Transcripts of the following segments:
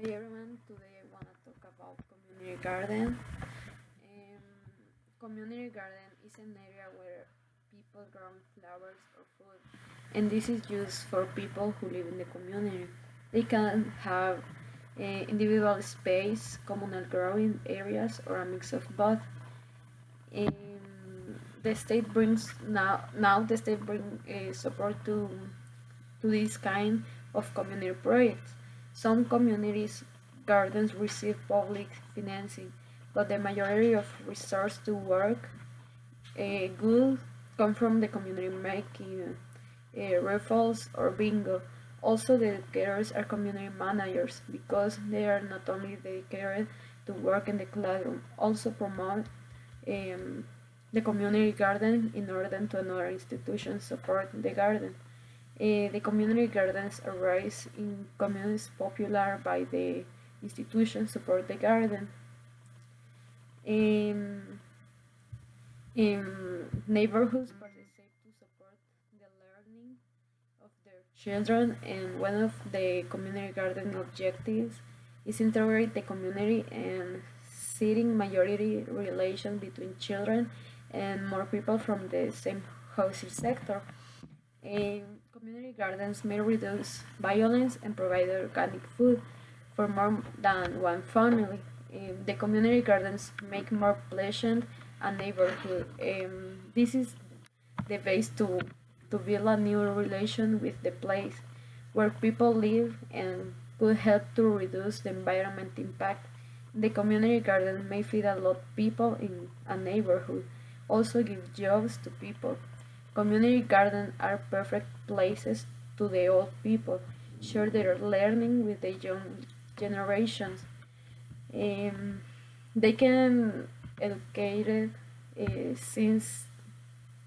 Hi everyone, today I want to talk about community garden. Um, Community garden is an area where people grow flowers or food, and this is used for people who live in the community. They can have individual space, communal growing areas, or a mix of both. The state brings now the state bring support to this kind of community projects. Some communities gardens receive public financing, but the majority of resources to work good come from the community making raffles or bingo. Also, the educators are community managers because they are not only dedicated to work in the classroom, also promote um, the community garden in order to another institutions support the garden. The community gardens arise in communities popular by the institutions support the garden. Um, Neighborhoods participate to support the learning of their children, and one of the community garden objectives is integrate the community and setting majority relation between children and more people from the same housing sector. Community gardens may reduce violence and provide organic food for more than one family. The community gardens make more pleasant a neighborhood. This is the base to build a new relation with the place where people live and could help to reduce the environment impact. The community garden may feed a lot of people in a neighborhood, also give jobs to people. Community gardens are perfect places to the old people, share their learning with the young generations. Um, they can educate since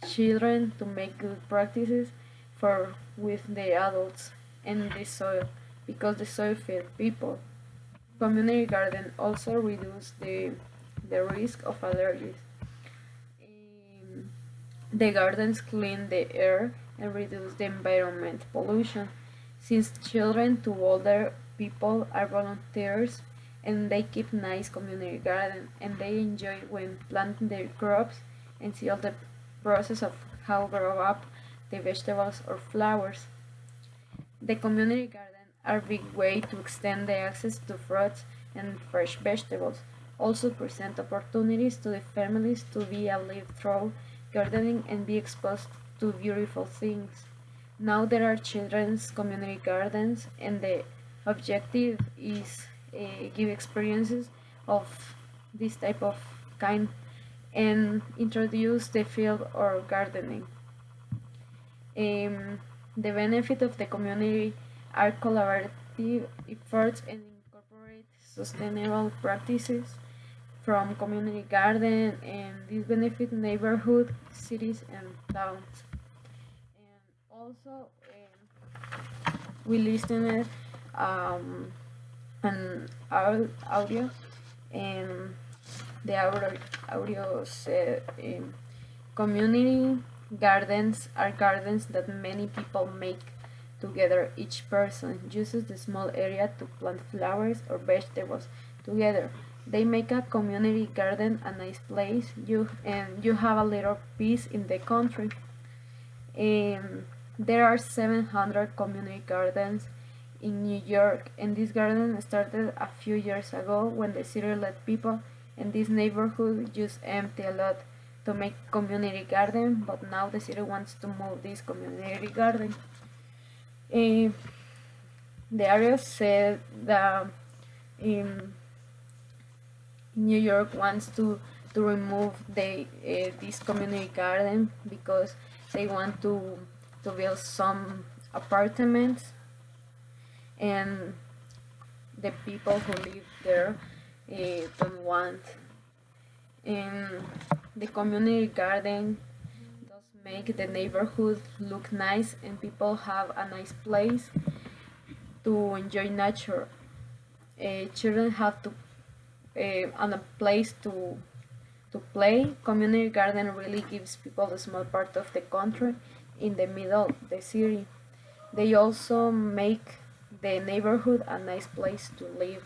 children to make good practices for with the adults and the soil because the soil feeds people. Community garden also reduce the risk of allergies. Um, the gardens clean the air and reduce the environment pollution. Since children to older people are volunteers and they keep nice community garden and they enjoy when planting their crops and see all the process of how grow up the vegetables or flowers. The community garden are a big way to extend the access to fruits and fresh vegetables. Also present opportunities to the families to be a live through gardening and be exposed to beautiful things. Now there are children's community gardens and the objective is give experiences of this type of kind and introduce the field or gardening. Um, the benefit of the community are collaborative efforts and incorporate sustainable practices from community garden and this benefit neighborhood, cities and towns. And also we listened an audio and the audio said community gardens are gardens that many people make together. Each person uses the small area to plant flowers or vegetables together. They make a community garden a nice place. You have a little peace in the country. There are 700 community gardens in New York, and this garden started a few years ago when the city let people in this neighborhood just empty a lot to make community garden, but now the city wants to move this community garden. Uh, the area said that um, New York wants to remove this community garden because they want to build some apartments and the people who live there don't want. And the community garden does make the neighborhood look nice and people have a nice place to enjoy nature. Children have to and a place to play. Community garden really gives people a small part of the country in the middle of the city. They also make the neighborhood a nice place to live